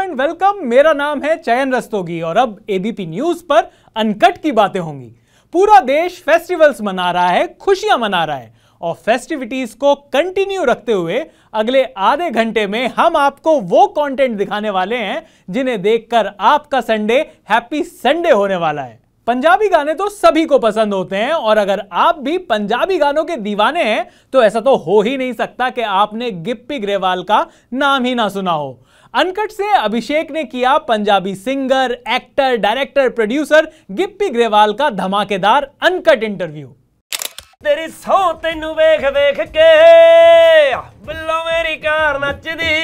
And welcome. मेरा नाम है चयन रस्तोगी और अब एबीपी न्यूज पर अनकट की बातें होंगी। पूरा देश फेस्टिवल्स मना रहा है, खुशियां मना रहा है और फेस्टिविटीज को कंटिन्यू रखते हुए अगले आधे घंटे में हम आपको वो कंटेंट दिखाने वाले हैं जिन्हें देखकर आपका संडे हैप्पी संडे होने वाला है। पंजाबी गाने तो सभी को पसंद होते हैं और अगर आप भी पंजाबी गानों के दीवाने हैं तो ऐसा तो हो ही नहीं सकता कि आपने गिप्पी ग्रेवाल का नाम ही ना सुना हो। अनकट से अभिषेक ने किया Punjabi singer, actor, director, producer Gippy Grewal का धमाकेदार अनकट इंटरव्यू। तेरी सौ तेनू वेख वेख के बिल्लो मेरी कार नचदी।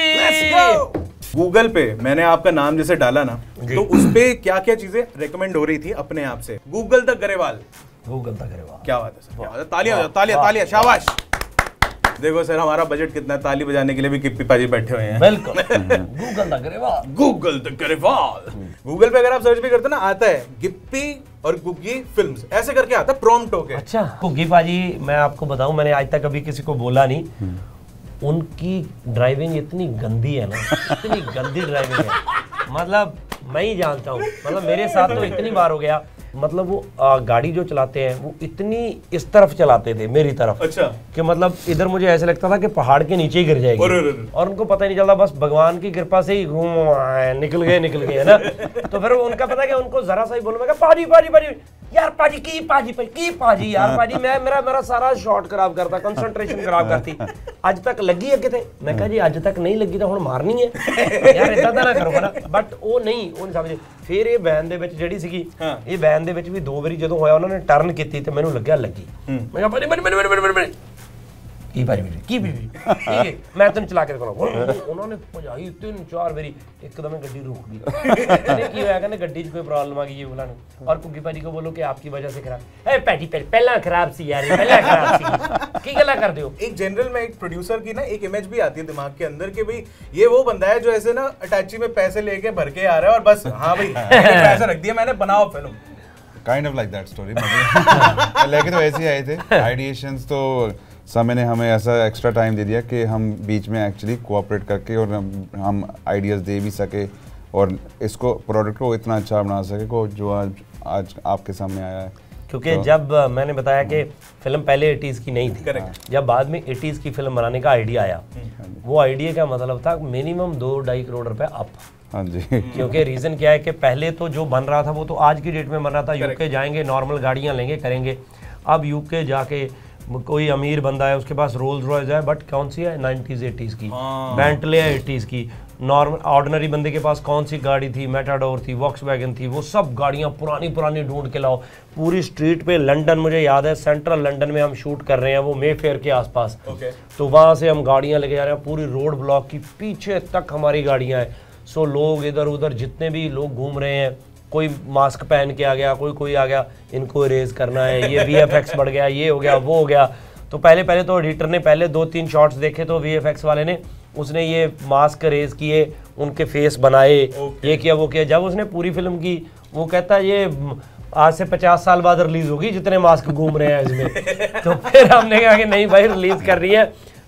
गूगल पे मैंने आपका नाम जैसे डाला ना तो उस पे क्या क्या चीजें रेकमेंड हो रही थी अपने आप से। गूगल द ग्रेवाल, क्या बात है सर, क्या बात है। तालियां तालियां तालियां, शाबाश। देखो सर हमारा बजट कितना है, ताली बजाने के लिए भी गिप्पी पाजी बैठे हुए हैं। बिल्कुल। Google the Grewal, Google the Grewal. Google पे अगर आप सर्च भी करते ना आता है गिप्पी और गुग्गी फिल्म्स, ऐसे करके आता है प्रॉम्प्ट होके। अच्छा गुग्गी पाजी, मैं आपको बताऊं, मैंने आज तक कभी किसी को बोला नहीं, उनकी ड्राइविंग इतनी गंदी है ना, इतनी गंदी ड्राइविंग है, मतलब मैं ही जानता हूँ। मतलब मेरे साथ तो इतनी बार हो गया, मतलब वो गाड़ी जो चलाते हैं वो इतनी इस तरफ चलाते थे मेरी तरफ। अच्छा। कि मतलब इधर मुझे ऐसे लगता था कि पहाड़ के नीचे ही गिर जाएगी और उनको पता ही नहीं चलता, बस भगवान की कृपा से ही घूम निकल गए है ना। तो फिर उनका पता है कि उनको जरा सा ही बोलो, मैं कहा पाजी पाजी पाजी यार, पाजी की पाजी यार, पाजी मैं मेरा सारा शॉट खराब करता, कंसंट्रेशन खराब करती। आज तक लगी है किते, मैं कहा जी आज तक नहीं लगी तो हुण मारनी है यार, इतना ना करो ना। बट वो नहीं समझे। फिर ये वैन दे विच ਜਿਹੜੀ ਸੀਗੀ, ਇਹ ਵੈਨ ਦੇ ਵਿੱਚ ਵੀ ਦੋ ਵਾਰੀ ਜਦੋਂ ਹੋਇਆ ਉਹਨਾਂ ਨੇ ਟਰਨ ਕੀਤੀ ਤੇ ਮੈਨੂੰ ਲੱਗਿਆ ਲੱਗੀ। ਮੈਂ ਕਿਹਾ ਭਾਜੀ ਮੈਨੂੰ ਕੀ ਭਾਜੀ ਕੀ ਮੈਂ ਤੈਨੂੰ ਚਲਾ ਕੇ ਦਿਖਾਉਣਾ। ਉਹਨਾਂ ਨੇ ਭਜਾਈ 3-4 ਵਾਰੀ, ਇੱਕਦਮ ਗੱਡੀ ਰੁਕ ਗਈ। ਕਹਿੰਦੇ ਕੀ ਹੋਇਆ, ਕਹਿੰਦੇ ਗੱਡੀ 'ਚ ਕੋਈ ਪ੍ਰੋਬਲਮ ਆ ਗਈ ਹੈ बोला ने। और गुग्गी भाजी को बोलो कि आपकी वजह से खराब है। पैटी पहला खराब सी यार, पहला खराब सी की गल्ला कर दो। एक जनरल में एक प्रोड्यूसर की ना एक इमेज भी आती है दिमाग के अंदर कि भाई ये वो बंदा है जो ऐसे ना अटैची में पैसे लेके भर के आ रहा है और बस हाँ भाई पैसा रख दिया मैंने, बनाओ film. Kind of like that story. लेके तो ऐसे ही आए थे आइडिएशंस, तो समय ने हमें ऐसा एक्स्ट्रा टाइम दे दिया कि हम बीच में एक्चुअली कोऑपरेट करके और हम आइडियाज़ दे भी सके और इसको प्रोडक्ट को इतना अच्छा बना सके को जो आज आपके सामने आया है। क्योंकि जब मैंने बताया कि फिल्म पहले 80s की नहीं थी, जब बाद में 80s की फिल्म बनाने का आइडिया आया, वो आइडिया का मतलब था मिनिमम 2-2.5 करोड़ रुपए अप। हाँ जी। क्योंकि रीज़न क्या है कि पहले तो जो बन रहा था वो तो आज की डेट में बन रहा था, यूके जाएंगे, नॉर्मल गाड़ियाँ लेंगे करेंगे। अब यूके जाके कोई अमीर बंदा है उसके पास रोल्स रॉयस है, बट कौन सी है 90s 80s की, बेंटले है 80s की। नॉर्मल ऑर्डिनरी बंदे के पास कौन सी गाड़ी थी, मेटाडोर थी, वॉक्सवैगन थी, वो सब गाड़ियाँ पुरानी ढूंढ के लाओ। पूरी स्ट्रीट पे लंदन, मुझे याद है सेंट्रल लंदन में हम शूट कर रहे हैं, वो मे फेयर के आसपास। तो वहाँ से हम गाड़ियाँ लेके जा रहे हैं, पूरी रोड ब्लॉक की पीछे तक हमारी गाड़ियाँ हैं। सो लोग इधर उधर जितने भी लोग घूम रहे हैं, कोई मास्क पहन के आ गया, कोई आ गया, इनको इरेज करना है, ये VFX बढ़ गया, ये हो गया, वो हो गया। तो पहले तो एडिटर ने पहले 2-3 शॉट्स देखे तो VFX वाले ने, उसने ये मास्क रेज किए, उनके फेस बनाए, ये किया वो किया। जब उसने पूरी फिल्म की, वो कहता है ये आज से 50 साल बाद रिलीज होगी जितने मास्क घूम रहे हैं इसमें। तो फिर हमने कहा कि नहीं भाई, रिलीज कर रही है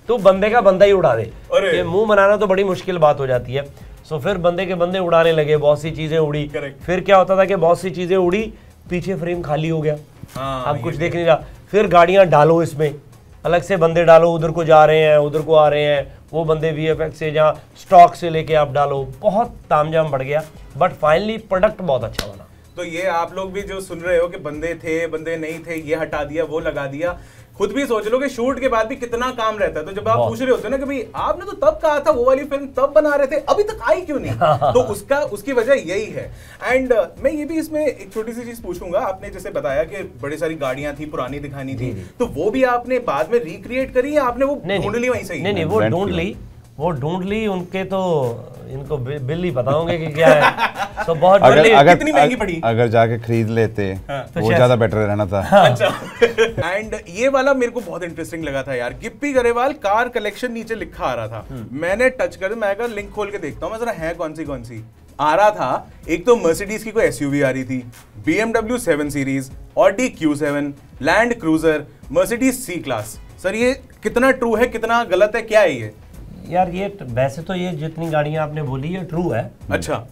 तो बंदे का बंदा ही उड़ा दे, कि मुंह बनाना तो बड़ी मुश्किल बात हो जाती है। सो फिर बंदे के बंदे उड़ाने लगे, बहुत सी चीजें उड़ी। फिर क्या होता था कि बहुत सी चीजें उड़ी, पीछे फ्रेम खाली हो गया, अब कुछ देख नहीं रहा। फिर गाड़ियां डालो, इसमें अलग से बंदे डालो, उधर को जा रहे हैं, उधर को आ रहे हैं, वो बंदे VFX से जहाँ स्टॉक से लेके आप डालो, बहुत तामझाम बढ़ गया। बट फाइनली प्रोडक्ट बहुत अच्छा बना। तो ये आप लोग भी जो सुन रहे हो कि बंदे थे, बंदे नहीं थे, ये हटा दिया, वो लगा दिया, खुद भी सोच लो कि शूट के बाद भी कितना काम रहता है। तो जब आप पूछ रहे होते ना कि भाई आपने तो तब कहा था वो वाली फिल्म तब बना रहे थे, अभी तक आई क्यों नहीं? तो उसकी वजह यही है। एंड मैं ये भी इसमें एक छोटी सी चीज पूछूंगा, आपने जैसे बताया कि बड़ी सारी गाड़ियां थी, पुरानी दिखानी थी, तो वो भी आपने बाद में रिक्रिएट करी या आपने वो ढूंढ ली वहीं से? नहीं, वो ढूंढ ली उनके, तो इनको बिल ही पता होंगे कि क्या है। तो बहुत कितनी महंगी पड़ी? अगर जाके खरीद लेते तो वो ज्यादा बेटर रहना था। अच्छा। एंड ये वाला मेरे को बहुत इंटरेस्टिंग लगा था यार, गिप्पी ग्रेवाल कार कलेक्शन नीचे लिखा आ रहा था। मैंने टच कर, मैं कहा लिंक खोल के देखता हूँ मैं जरा, है कौन सी आ रहा था। एक तो मर्सिडीज की कोई SUV आ रही थी, BMW 7 series, Audi Q7, land cruiser, Mercedes C class. Sir ये कितना ट्रू है, कितना गलत है, क्या है ये? यार ये वैसे तो ये जितनी गाड़ियां आपने बोली ये ट्रू है। अच्छा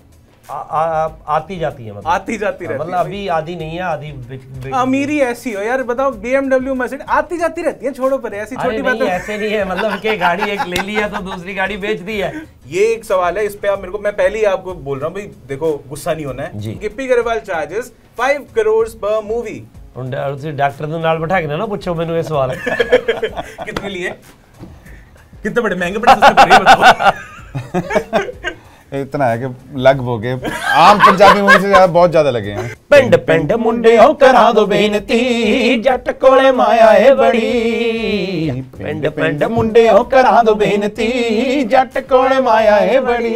आती जाती है, मतलब आती जाती रहती मतलब अभी आधी नहीं है, आधी अमीरी ऐसी हो यार, बताओ BMW मर्सिडीज आती जाती रहती है, छोड़ो पर ऐसी छोटी बात ऐसे नहीं है, मतलब कि गाड़ी एक ले ली है तो दूसरी गाड़ी बेच दी है। ये एक सवाल है, इस पे आप मेरे को, मैं पहले ही आपको बोल रहा हूँ भाई, देखो गुस्सा नहीं होना है। गिप्पी गरेवाल चार्जेस 5 करोड़ पर मूवी। डॉक्टर ने नाल बैठा के ना पूछो मैंने ये सवाल कितने लिए, कितने बड़े महंगे बड़े सस्ते पड़े बताओ। इतना है कि लग हो गए, आम पंजाबी मूवी से ज्यादा बहुत ज्यादा लगे हैं। पिंड पिंड मुंडे हो करा दो बेनती, जट कोले माया है बड़ी। पिंड पिंड मुंडे हो करा दो बेनती, जट कोले माया है बड़ी।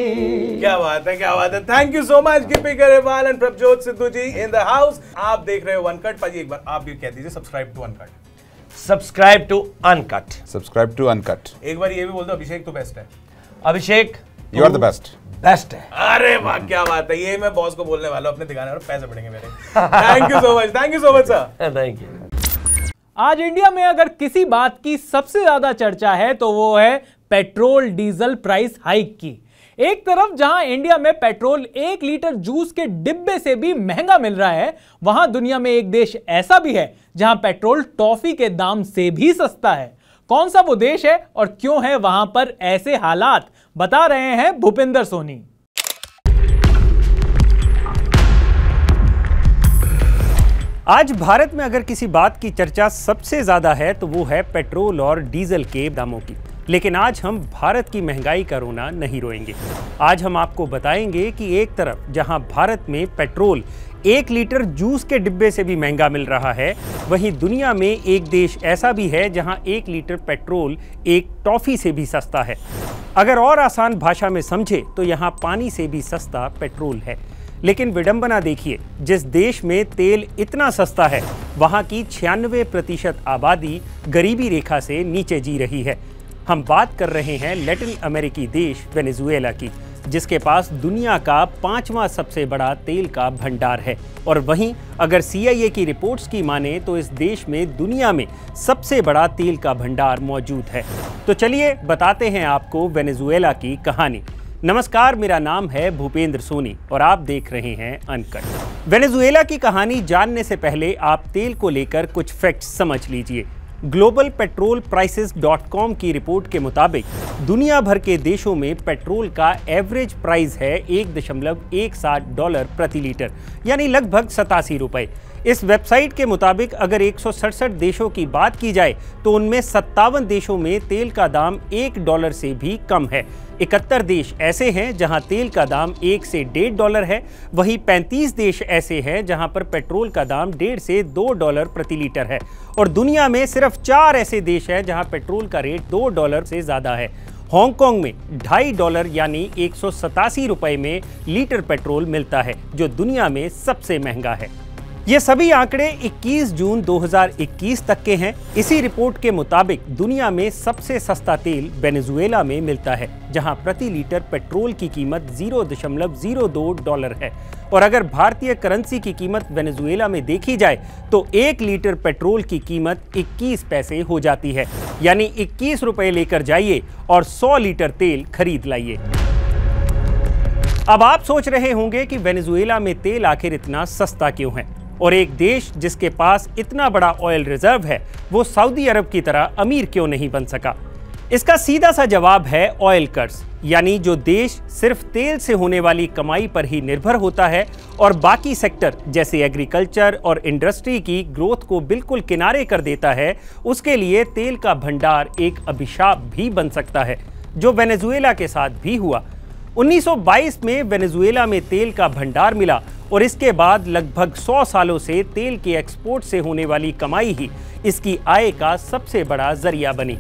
क्या बात है, क्या बात है। Thank you so much Gippy Grewal and Prabhjot Sidhu ji in the house. आप देख रहे हो अनकट। पाजी एक बार आप भी कह दीजिए subscribe to Uncut. Subscribe to Uncut. Subscribe to Uncut. एक बार ये भी बोल दो, अभिषेक तो बेस्ट है। Abhishek you are the best. Best है। अरे वाह क्या बात है, ये मैं बॉस को बोलने वाला हूं, अपने दिखाने और पैसे बढ़ेंगे मेरे। Thank you so much, thank you so much sir. Thank you. आज इंडिया में अगर किसी बात की सबसे ज्यादा चर्चा है तो वो है पेट्रोल डीजल प्राइस हाइक की। एक तरफ जहां इंडिया में पेट्रोल 1 लीटर जूस के डिब्बे से भी महंगा मिल रहा है, वहां दुनिया में एक देश ऐसा भी है जहां पेट्रोल टॉफी के दाम से भी सस्ता है। कौन सा वो देश है और क्यों है वहां पर ऐसे हालात, बता रहे हैं भूपेंद्र सोनी। आज भारत में अगर किसी बात की चर्चा सबसे ज्यादा है तो वो है पेट्रोल और डीजल के दामों की। लेकिन आज हम भारत की महंगाई का रोना नहीं रोएंगे। आज हम आपको बताएंगे कि एक तरफ जहां भारत में पेट्रोल 1 लीटर जूस के डिब्बे से भी महंगा मिल रहा है, वहीं दुनिया में एक देश ऐसा भी है जहां 1 लीटर पेट्रोल एक टॉफी से भी सस्ता है। अगर और आसान भाषा में समझे तो यहाँ पानी से भी सस्ता पेट्रोल है। लेकिन विडंबना देखिए, जिस देश में तेल इतना सस्ता है वहाँ की 96% आबादी गरीबी रेखा से नीचे जी रही है। हम बात कर रहे हैं लैटिन अमेरिकी देश वेनेजुएला की, जिसके पास दुनिया का 5वां सबसे बड़ा तेल का भंडार है। और वहीं अगर CIA की रिपोर्ट्स की माने तो इस देश में दुनिया में सबसे बड़ा तेल का भंडार मौजूद है। तो चलिए बताते हैं आपको वेनेजुएला की कहानी। नमस्कार, मेरा नाम है भूपेंद्र सोनी और आप देख रहे हैं अनकट। वेनेजुएला की कहानी जानने से पहले आप तेल को लेकर कुछ फैक्ट्स समझ लीजिए। ग्लोबल पेट्रोल प्राइसेस.com की रिपोर्ट के मुताबिक दुनिया भर के देशों में पेट्रोल का एवरेज प्राइस है $1.17 प्रति लीटर, यानी लगभग 87 रुपए। इस वेबसाइट के मुताबिक अगर 167 देशों की बात की जाए तो उनमें 57 देशों में तेल का दाम $1 से भी कम है। 71 देश ऐसे हैं जहां तेल का दाम $1 से $1.5 है। वहीं 35 देश ऐसे हैं जहां पर पेट्रोल का दाम $1.5 से $2 प्रति लीटर है। और दुनिया में सिर्फ 4 ऐसे देश हैं जहां पेट्रोल का रेट $2 से ज्यादा है। हांगकांग में $2.5 यानी 187 रुपए में लीटर पेट्रोल मिलता है, जो दुनिया में सबसे महंगा है। ये सभी आंकड़े 21 जून 2021 तक के हैं। इसी रिपोर्ट के मुताबिक दुनिया में सबसे सस्ता तेल वेनेजुएला में मिलता है, जहां प्रति लीटर पेट्रोल की कीमत $0.02 है। और अगर भारतीय करेंसी की कीमत वेनेजुएला में देखी जाए तो 1 लीटर पेट्रोल की कीमत 21 पैसे हो जाती है, यानी 21 रुपए लेकर जाइए और 100 लीटर तेल खरीद लाइए। अब आप सोच रहे होंगे कि वेनेजुएला में तेल आखिर इतना सस्ता क्यों है, और एक देश जिसके पास इतना बड़ा ऑयल रिजर्व है वो सऊदी अरब की तरह अमीर क्यों नहीं बन सका। इसका सीधा सा जवाब है ऑयल कर्ज, यानी जो देश सिर्फ तेल से होने वाली कमाई पर ही निर्भर होता है और बाकी सेक्टर जैसे एग्रीकल्चर और इंडस्ट्री की ग्रोथ को बिल्कुल किनारे कर देता है, उसके लिए तेल का भंडार एक अभिशाप भी बन सकता है, जो वेनेजुएला के साथ भी हुआ। 1922 में वेनेजुएला में तेल का भंडार मिला और इसके बाद लगभग 100 सालों से तेल के एक्सपोर्ट से होने वाली कमाई ही इसकी आय का सबसे बड़ा जरिया बनी।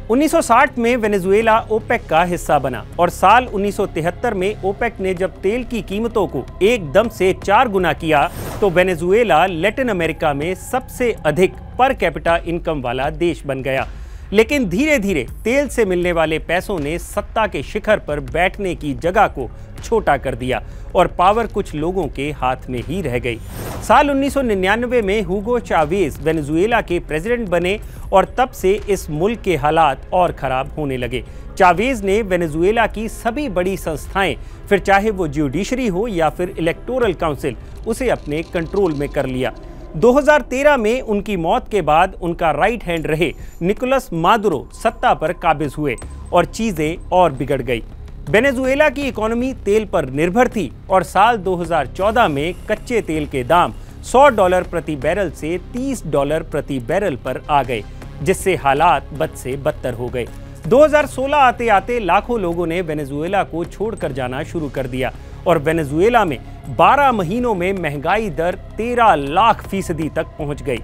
1960 में वेनेजुएला ओपेक का हिस्सा बना और साल 1973 में ओपेक ने जब तेल की कीमतों को एकदम से 4 गुना किया तो वेनेजुएला लैटिन अमेरिका में सबसे अधिक पर कैपिटा इनकम वाला देश बन गया। लेकिन धीरे धीरे तेल से मिलने वाले पैसों ने सत्ता के शिखर पर बैठने की जगह को छोटा कर दिया और पावर कुछ लोगों के हाथ में ही रह गई। साल 1999 में हुगो चावेज वेनेजुएला के प्रेसिडेंट बने और तब से इस मुल्क के हालात और खराब होने लगे। चावेज ने वेनेजुएला की सभी बड़ी संस्थाएं, फिर चाहे वो ज्यूडिशरी हो या फिर इलेक्टोरल काउंसिल, उसे अपने कंट्रोल में कर लिया। 2013 में उनकी मौत के बाद उनका राइट हैंड रहे निकोलस मादुरो सत्ता पर काबिज हुए और चीजें और बिगड़ गई। वेनेजुएला की इकोनॉमी तेल पर निर्भर थी और साल 2014 में कच्चे तेल के दाम $100 प्रति बैरल से $30 प्रति बैरल पर आ गए, जिससे हालात बद से बदतर हो गए। 2016 आते आते लाखों लोगों ने वेनेजुएला को छोड़कर जाना शुरू कर दिया और वेनेजुएला में 12 महीनों में महंगाई दर 13 लाख फीसदी तक पहुंच गई।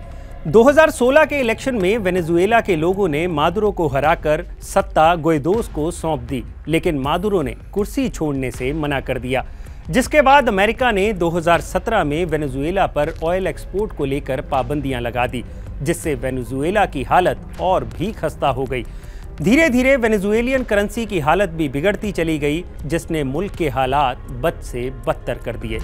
2016 के इलेक्शन में वेनेजुएला के लोगों ने मादुरो को हराकर सत्ता गुएडोस को सौंप दी, लेकिन मादुरो ने कुर्सी छोड़ने से मना कर दिया, जिसके बाद अमेरिका ने 2017 में वेनेजुएला पर ऑयल एक्सपोर्ट को लेकर पाबंदियां लगा दी, जिससे वेनेजुएला की हालत और भी खस्ता हो गई। धीरे धीरे वेनेजुएलियन करेंसी की हालत भी बिगड़ती चली गई, जिसने मुल्क के हालात बद से बदतर कर दिए।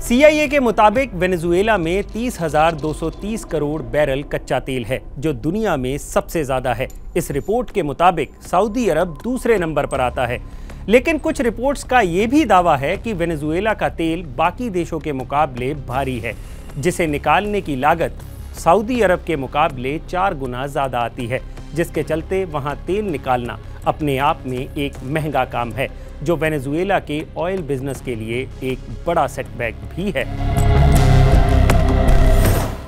CIA के मुताबिक वेनेजुएला में 30,230 करोड़ बैरल कच्चा तेल है, जो दुनिया में सबसे ज्यादा है। इस रिपोर्ट के मुताबिक सऊदी अरब दूसरे नंबर पर आता है, लेकिन कुछ रिपोर्ट्स का यह भी दावा है कि वेनेजुएला का तेल बाकी देशों के मुकाबले भारी है, जिसे निकालने की लागत सऊदी अरब के मुकाबले 4 गुना ज्यादा आती है, जिसके चलते वहां तेल निकालना अपने आप में एक महंगा काम है, जो वेनेजुएला के ऑयल बिजनेस के लिए एक बड़ा सेटबैक भी है।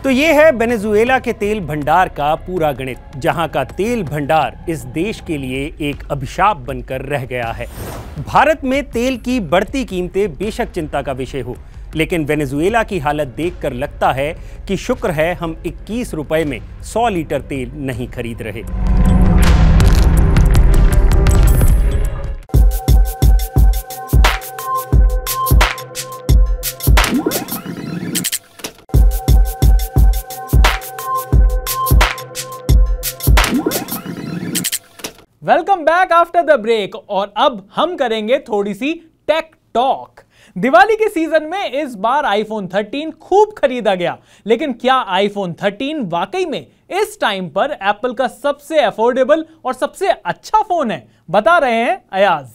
तो ये है वेनेजुएला के तेल भंडार का पूरा गणित, जहां का तेल भंडार इस देश के लिए एक अभिशाप बनकर रह गया है। भारत में तेल की बढ़ती कीमतें बेशक चिंता का विषय हो, लेकिन वेनेजुएला की हालत देखकर लगता है कि शुक्र है हम 21 रुपए में 100 लीटर तेल नहीं खरीद रहे। Welcome back after the break, और अब हम करेंगे थोड़ी सी टेक टॉक। दिवाली के सीजन में इस बार आईफोन 13 खूब खरीदा गया, लेकिन क्या आईफोन 13 वाकई में इस टाइम पर एप्पल का सबसे अफोर्डेबल और सबसे अच्छा फोन है? बता रहे हैं अयाज।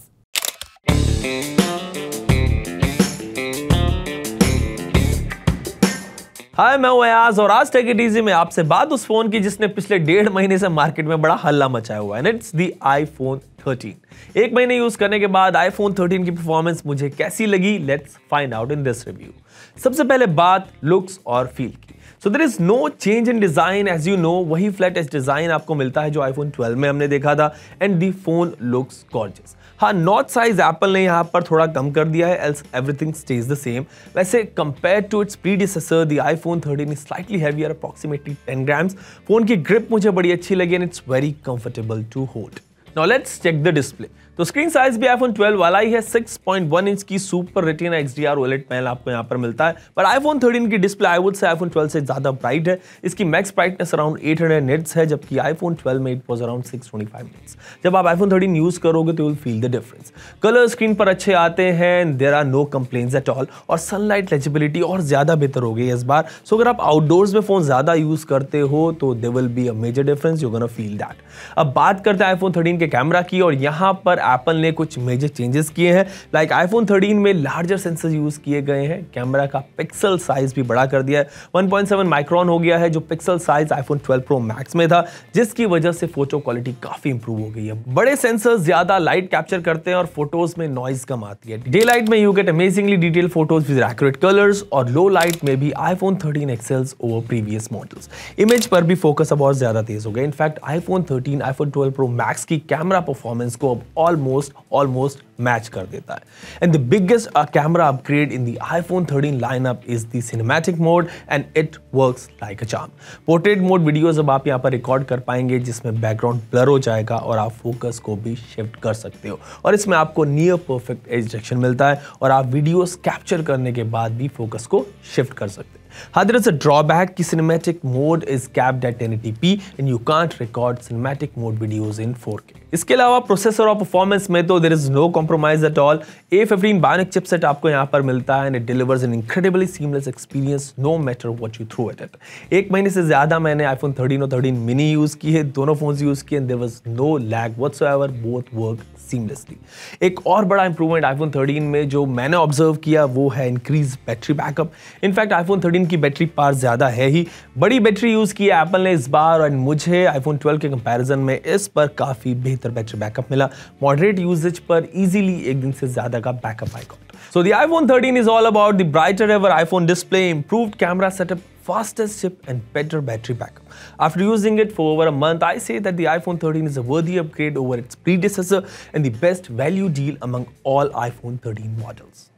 हाय, मैं हूं अयाज और आज टेक इट इजी में आपसे बात उस फोन की जिसने पिछले 1.5 महीने से मार्केट में बड़ा हल्ला मचाया हुआ है, इट्स द आईफोन 13। 1 महीने यूज करने के बाद आईफोन 13 की परफॉर्मेंस मुझे कैसी लगी, let's find out in this review. सबसे पहले बात लुक्स और फील की। So there is no change in design, as you know वही फ्लैट एज डिजाइन आपको मिलता है जो आईफोन 12 में हमने देखा था, and the phone looks gorgeous. हाँ, नॉट साइज एप्पल ने यहाँ पर थोड़ा कम कर दिया है, else everything stays the same. वैसे compare to its predecessor the iPhone 13 is slightly heavier, approximately 10 grams. Phone की ग्रिप मुझे बड़ी अच्छी लगी and it's very comfortable to hold. Now let's check the display. तो स्क्रीन साइज भी iPhone 12 वाला ही है, 6.1 इंच की super retina XDR OLED panel आपको यहाँ पर मिलता है, पर आईफोन 13 की display I would say iPhone 12 से ज्यादा ब्राइट है। इसकी मैक्स ब्राइटनेस अराउंड 800 निट्स है, जबकि आईफोन 12 में इट वाज अराउंड 625 निट्स। जब आप आईफोन 13 यूज करोगे तो you will feel the difference. Colour screen पर अच्छे आते हैं, there are no complaints at all, और सनलाइट लेजिबिलिटी और ज्यादा बेहतर हो गई है इस बार। सो अगर आप आउटडोर्स में फोन ज्यादा यूज करते हो तो there will be a major difference, you gonna feel that. अब बात करते हैं आईफोन 13 के कैमरा की, और यहाँ पर एप्पल ने कुछ मेजर चेंजेस किए हैं। लाइक आईफोन 13 में लार्जर सेंसर यूज किए गए हैं, कैमरा का पिक्सल साइज भी बड़ा कर दिया है, 1.7 माइक्रोन हो गया है, जो pixel size iPhone 12 pro max में था, जिसकी वजह से फोटो क्वालिटी काफी इंप्रूव हो गई है। बड़े सेंसर्स ज्यादा लाइट कैप्चर करते हैं और फोटोज में नॉइज कम आती है। डे लाइट में you get amazingly detail photos with accurate colours, और लो लाइट में भी iPhone 13 excels over previous models. Image पर भी फोकस अब और ज्यादा तेज हो गया। In fact iPhone 13 iPhone 12 pro max की कैमरा परफॉर्मेंस को अब ऑलमोस्ट मैच कर देता है। And the biggest camera upgrade in the iPhone 13 lineup is the cinematic mode, and it works like a charm. Portrait mode videos अब आप यहाँ पर रिकॉर्ड कर पाएंगे, जिसमें बैकग्राउंड ब्लर हो जाएगा और आप फोकस को भी शिफ्ट कर सकते हो, और इसमें आपको नियर परफेक्ट एज डिटेक्शन मिलता है, और आप वीडियोस कैप्चर करने के बाद भी फोकस को शिफ्ट कर सकते हैं। हाँ, there is a drawback कि cinematic mode is capped at 1080p and you can't record cinematic mode videos in 4K. इसके अलावा प्रोसेसर और परफॉर्मेंस में तो there is no compromise at all. A15 Bionic chipset आपको यहाँ पर मिलता है and it delivers an incredibly seamless experience no matter what you throw at it. एक महीने से ज़्यादा मैंने iPhone 13 और 13 mini यूज़ किए, दोनों फोन्स यूज़ किए and there was no lag whatsoever, both work seamlessly. एक और बड़ा इंप्रूवमेंट iPhone 13 में जो मैंने ऑब्जर्व किया वो है increase battery backup. In fact iPhone 13 की बैटरी पावर ज़्यादा है ही, बड़ी बैटरी यूज़ की है एप्पल ने इस बार और मुझे iPhone 12 के कंपैरिजन में इस पर काफ़ी बेहतर बैटरी बैकअप मिला. मॉडरेट यूजेज पर इजीली एक दिन से ज़्यादा का backup I got. So the iPhone 13 is all about the brighter ever iPhone display, improved camera setup, fastest chip and better battery backup. After using it for over a month, I say that the iPhone 13 is a worthy upgrade over its predecessor and the best value deal among all iPhone 13 models.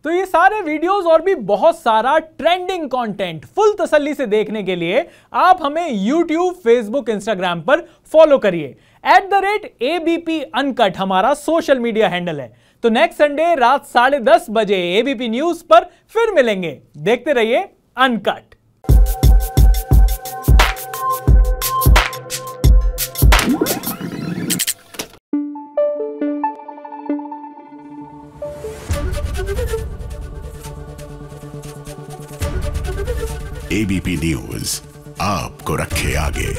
तो ये सारे videos और भी बहुत सारा trending content full तसल्ली से देखने के लिए आप हमें YouTube, Facebook, Instagram पर फॉलो करिए. @ABP Uncut हमारा सोशल मीडिया हैंडल है. तो नेक्स्ट संडे रात 10:30 बजे ABP न्यूज पर फिर मिलेंगे. देखते रहिए अनकट. ABP न्यूज आपको रखे आगे.